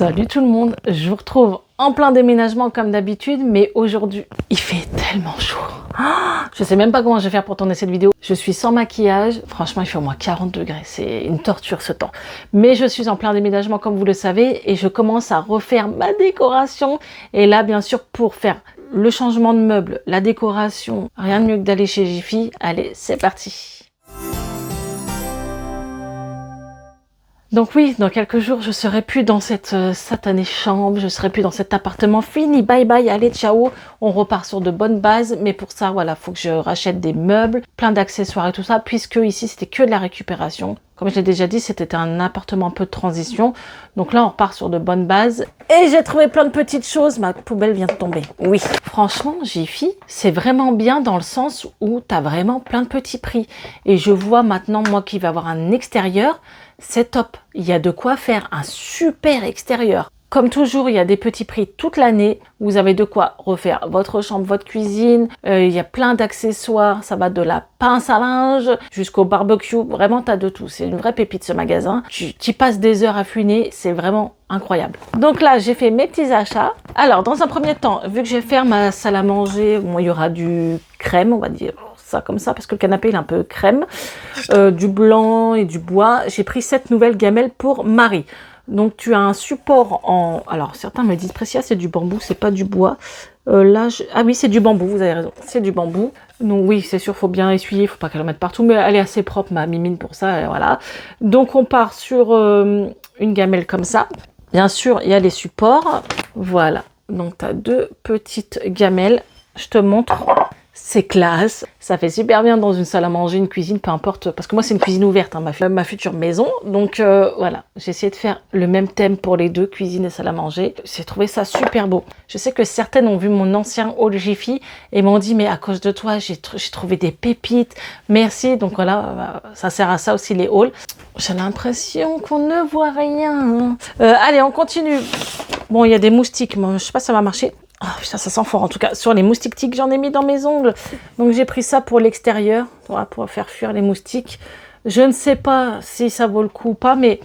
Salut tout le monde, je vous retrouve en plein déménagement comme d'habitude, mais aujourd'hui, il fait tellement chaud. Je sais même pas comment je vais faire pour tourner cette vidéo. Je suis sans maquillage, franchement il fait au moins 40 degrés, c'est une torture ce temps. Mais je suis en plein déménagement comme vous le savez et je commence à refaire ma décoration. Et là bien sûr pour faire le changement de meubles, la décoration, rien de mieux que d'aller chez Jiffy. Allez, c'est parti. Donc oui, dans quelques jours, je serai plus dans cette satanée chambre, je serai plus dans cet appartement. Fini, bye bye, allez, ciao. On repart sur de bonnes bases, mais pour ça, voilà, faut que je rachète des meubles, plein d'accessoires et tout ça, puisque ici, c'était que de la récupération. Comme je l'ai déjà dit, c'était un appartement un peu de transition. Donc là, on repart sur de bonnes bases. Et j'ai trouvé plein de petites choses. Ma poubelle vient de tomber. Oui. Franchement, Jiffy, c'est vraiment bien dans le sens où tu as vraiment plein de petits prix. Et je vois maintenant, moi qui vais avoir un extérieur, c'est top. Il y a de quoi faire un super extérieur. Comme toujours, il y a des petits prix toute l'année. Vous avez de quoi refaire votre chambre, votre cuisine. Il y a plein d'accessoires. Ça va de la pince à linge jusqu'au barbecue. Vraiment, tu as de tout. C'est une vraie pépite ce magasin. Tu passes des heures à fouiner. C'est vraiment incroyable. Donc là, j'ai fait mes petits achats. Alors, dans un premier temps, vu que je vais faire ma salle à manger, bon, il y aura du crème, on va dire ça comme ça, parce que le canapé il est un peu crème. Du blanc et du bois. J'ai pris cette nouvelle gamelle pour Marie. Donc tu as un support en... Alors certains me disent Précia c'est du bambou, c'est pas du bois. Ah oui c'est du bambou, vous avez raison, c'est du bambou. Donc oui c'est sûr, faut bien essuyer, faut pas qu'elle en mette partout, mais elle est assez propre ma mimine pour ça, voilà. Donc on part sur une gamelle comme ça. Bien sûr il y a les supports, voilà. Donc tu as deux petites gamelles, je te montre. C'est classe, ça fait super bien dans une salle à manger, une cuisine, peu importe, parce que moi c'est une cuisine ouverte, hein, ma future maison, donc voilà, j'ai essayé de faire le même thème pour les deux, cuisine et salle à manger. J'ai trouvé ça super beau. Je sais que certaines ont vu mon ancien haul Jiffy et m'ont dit mais à cause de toi j'ai trouvé des pépites, merci. Donc voilà, ça sert à ça aussi les hauls. J'ai l'impression qu'on ne voit rien. Allez on continue. Bon il y a des moustiques, moi, je sais pas si ça va marcher. Oh, putain, ça sent fort en tout cas. Sur les moustiques tiques, j'en ai mis dans mes ongles. Donc j'ai pris ça pour l'extérieur, voilà, pour faire fuir les moustiques. Je ne sais pas si ça vaut le coup ou pas, mais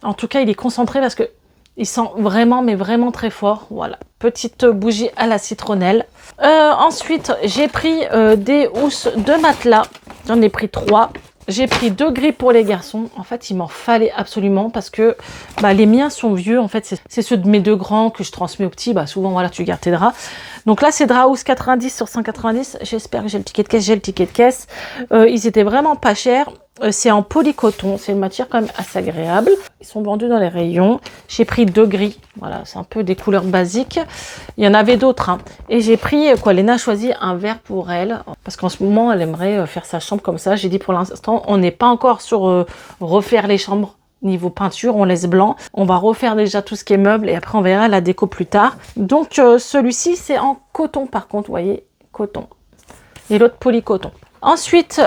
en tout cas, il est concentré parce que il sent vraiment, mais vraiment très fort. Voilà, petite bougie à la citronnelle. Ensuite, j'ai pris des housses de matelas. J'en ai pris 3. J'ai pris 2 gris pour les garçons. En fait, il m'en fallait absolument parce que les miens sont vieux. En fait, c'est ceux de mes 2 grands que je transmets aux petits. Souvent, voilà, tu gardes tes draps. Donc là, c'est drap housse 90 sur 190. J'espère que j'ai le ticket de caisse. J'ai le ticket de caisse. Ils étaient vraiment pas chers. C'est en polycoton. C'est une matière quand même assez agréable. Ils sont vendus dans les rayons. J'ai pris 2 gris. Voilà, c'est un peu des couleurs basiques. Il y en avait d'autres. Hein. Et j'ai pris, Léna a choisi un vert pour elle. Parce qu'en ce moment, elle aimerait faire sa chambre comme ça. J'ai dit pour l'instant, on n'est pas encore sur refaire les chambres. Niveau peinture, on laisse blanc. On va refaire déjà tout ce qui est meubles et après on verra la déco plus tard. Donc celui-ci, c'est en coton par contre, vous voyez, coton. Et l'autre polycoton. Ensuite,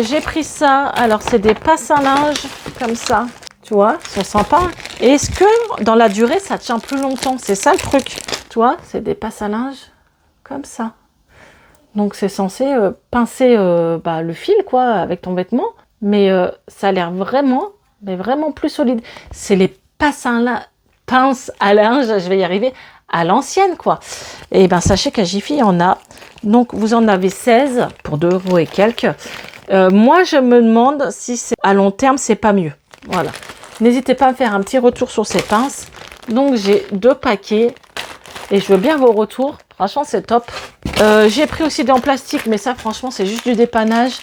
j'ai pris ça. Alors, c'est des passes à linge comme ça. Tu vois, ils sont sympas. Et est-ce que dans la durée, ça tient plus longtemps? C'est ça le truc. Tu vois, c'est des passes à linge comme ça. Donc, c'est censé pincer le fil, quoi, avec ton vêtement. Mais ça a l'air vraiment, mais vraiment plus solide. C'est les pinces à linge, je vais y arriver, à l'ancienne, quoi. Et ben sachez qu'à Jiffy, il y en a. Donc, vous en avez 16 pour 2 € et quelques. Moi, je me demande si c'est à long terme, c'est pas mieux. Voilà. N'hésitez pas à me faire un petit retour sur ces pinces. Donc, j'ai 2 paquets et je veux bien vos retours. Franchement, c'est top. J'ai pris aussi des en plastique, mais ça, franchement, c'est juste du dépannage.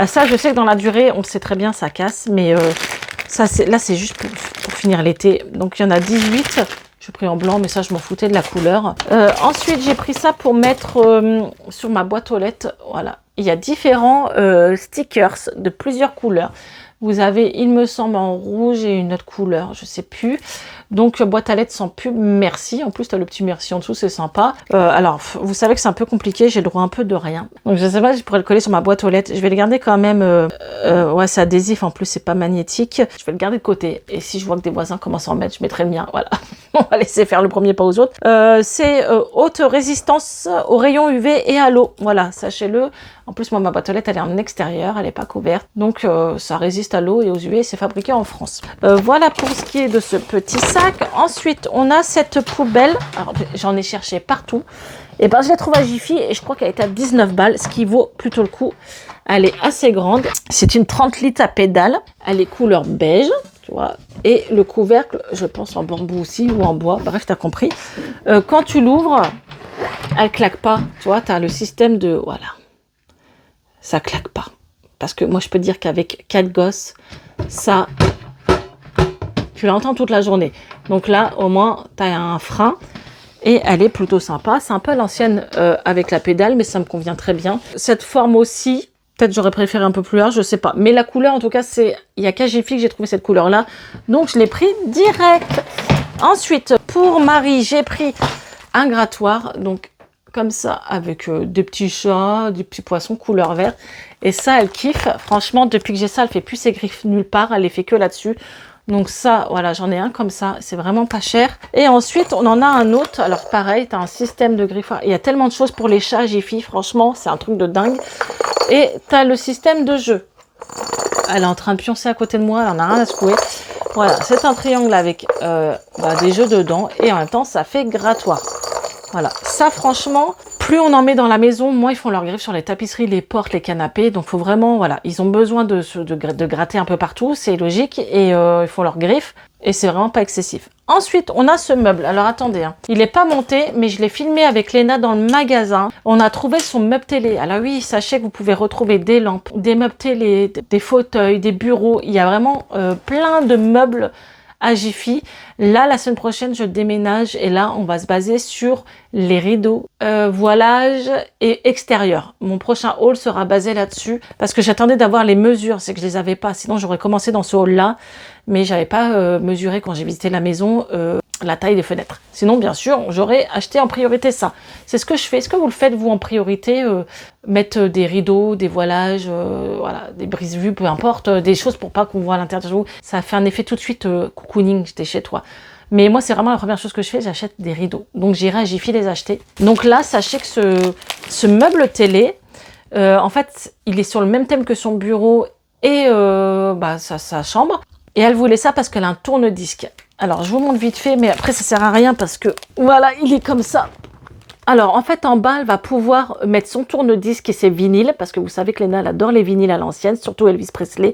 Ça, je sais que dans la durée, on le sait très bien, ça casse. Mais là, c'est juste pour finir l'été. Donc, il y en a 18. J'ai pris en blanc, mais ça, je m'en foutais de la couleur. Ensuite, j'ai pris ça pour mettre sur ma boîte aux lettres. Voilà. Il y a différents stickers de plusieurs couleurs. Vous avez, il me semble, en rouge et une autre couleur, je sais plus. Donc, boîte à lettres sans pub, merci. En plus, tu as le petit merci en dessous, c'est sympa. Alors, vous savez que c'est un peu compliqué, j'ai le droit un peu de rien. Donc, je sais pas, je pourrais le coller sur ma boîte aux lettres. Je vais le garder quand même. Ouais, c'est adhésif, en plus, c'est pas magnétique. Je vais le garder de côté. Et si je vois que des voisins commencent à en mettre, je mettrai le mien. Voilà. On va laisser faire le premier pas aux autres. C'est haute résistance aux rayons UV et à l'eau. Voilà, sachez-le. En plus, moi, ma boîte aux lettres, elle est en extérieur, elle n'est pas couverte. Donc, ça résiste à l'eau et aux UV, c'est fabriqué en France. Voilà pour ce qui est de ce petit sac. sac. Ensuite, on a cette poubelle. Alors, j'en ai cherché partout. Et ben, je la trouve à Jiffy et je crois qu'elle est à 19 balles, ce qui vaut plutôt le coup. Elle est assez grande. C'est une 30 litres à pédale. Elle est couleur beige, tu vois. Et le couvercle, je pense en bambou aussi ou en bois. Bref, tu as compris. Quand tu l'ouvres, elle claque pas. Tu vois, tu as le système de... Voilà. Ça claque pas. Parce que moi, je peux te dire qu'avec 4 gosses, ça... Tu l'entends toute la journée. Donc là, au moins, tu as un frein. Et elle est plutôt sympa. C'est un peu l'ancienne avec la pédale, mais ça me convient très bien. Cette forme aussi, peut-être j'aurais préféré un peu plus large, je sais pas. Mais la couleur, en tout cas, il y a qu'à Jiffy que j'ai trouvé cette couleur-là. Donc, je l'ai pris direct. Ensuite, pour Marie, j'ai pris un grattoir. Donc, comme ça, avec des petits chats, des petits poissons couleur vert. Et ça, elle kiffe. Franchement, depuis que j'ai ça, elle fait plus ses griffes nulle part. Elle les fait que là-dessus. Donc ça, voilà, j'en ai un comme ça, c'est vraiment pas cher. Et ensuite, on en a un autre. Alors pareil, tu as un système de griffoir. Il y a tellement de choses pour les chats, Jiffy, franchement, c'est un truc de dingue. Et tu as le système de jeu. Elle est en train de pioncer à côté de moi, elle en a rien à secouer. Voilà, c'est un triangle avec des jeux dedans. Et en même temps, ça fait grattoir. Voilà, ça franchement, plus on en met dans la maison, moins ils font leurs griffes sur les tapisseries, les portes, les canapés. Donc, faut vraiment, voilà, ils ont besoin de gratter un peu partout, c'est logique. Et ils font leurs griffes et c'est vraiment pas excessif. Ensuite, on a ce meuble. Alors, attendez, hein. Il n'est pas monté, mais je l'ai filmé avec Léna dans le magasin. On a trouvé son meuble télé. Alors oui, sachez que vous pouvez retrouver des lampes, des meubles télé, des fauteuils, des bureaux. Il y a vraiment plein de meubles à Jiffy. Là, la semaine prochaine, je déménage et là, on va se baser sur les rideaux, voilage et extérieur. Mon prochain haul sera basé là-dessus parce que j'attendais d'avoir les mesures, c'est que je les avais pas. Sinon, j'aurais commencé dans ce hall-là, mais j'avais pas mesuré quand j'ai visité la maison la taille des fenêtres. Sinon, bien sûr, j'aurais acheté en priorité ça. C'est ce que je fais. Est-ce que vous le faites, vous, en priorité mettre des rideaux, des voilages, voilà, des brise-vues, peu importe, des choses pour pas qu'on voit à l'intérieur de vous. Ça fait un effet tout de suite cocooning, j'étais chez toi. Mais moi, c'est vraiment la première chose que je fais, j'achète des rideaux. Donc, j'irai à Jiffy les acheter. Donc là, sachez que ce meuble télé, en fait, il est sur le même thème que son bureau et sa chambre. Et elle voulait ça parce qu'elle a un tourne-disque. Alors, je vous montre vite fait, mais après, ça sert à rien parce que, voilà, il est comme ça. Alors, en fait, en bas, elle va pouvoir mettre son tourne-disque et ses vinyles, parce que vous savez que Léna, elle adore les vinyles à l'ancienne, surtout Elvis Presley.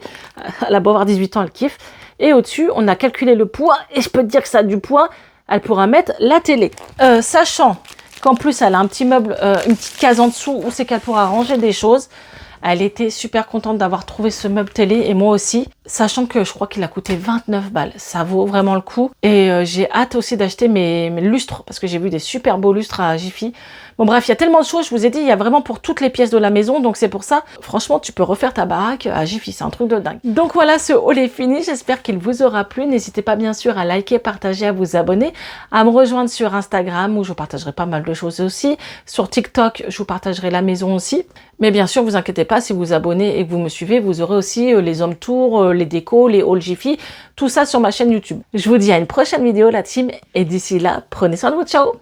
Elle a beau avoir 18 ans, elle kiffe. Et au-dessus, on a calculé le poids, et je peux te dire que ça a du poids, elle pourra mettre la télé. Sachant qu'en plus, elle a un petit meuble, une petite case en dessous, où c'est qu'elle pourra ranger des choses. Elle était super contente d'avoir trouvé ce meuble télé et moi aussi, sachant que je crois qu'il a coûté 29 balles. Ça vaut vraiment le coup. Et j'ai hâte aussi d'acheter mes lustres parce que j'ai vu des super beaux lustres à Jiffy. Bon bref, il y a tellement de choses, je vous ai dit, il y a vraiment pour toutes les pièces de la maison. Donc c'est pour ça, franchement, tu peux refaire ta baraque à Jiffy, c'est un truc de dingue. Donc voilà, ce haul est fini. J'espère qu'il vous aura plu. N'hésitez pas bien sûr à liker, partager, à vous abonner, à me rejoindre sur Instagram où je vous partagerai pas mal de choses aussi. Sur TikTok, je vous partagerai la maison aussi. Mais bien sûr, vous inquiétez pas, si vous vous abonnez et que vous me suivez, vous aurez aussi les home tours, les décos, les hauls Jiffy, tout ça sur ma chaîne YouTube. Je vous dis à une prochaine vidéo la team et d'ici là, prenez soin de vous, ciao!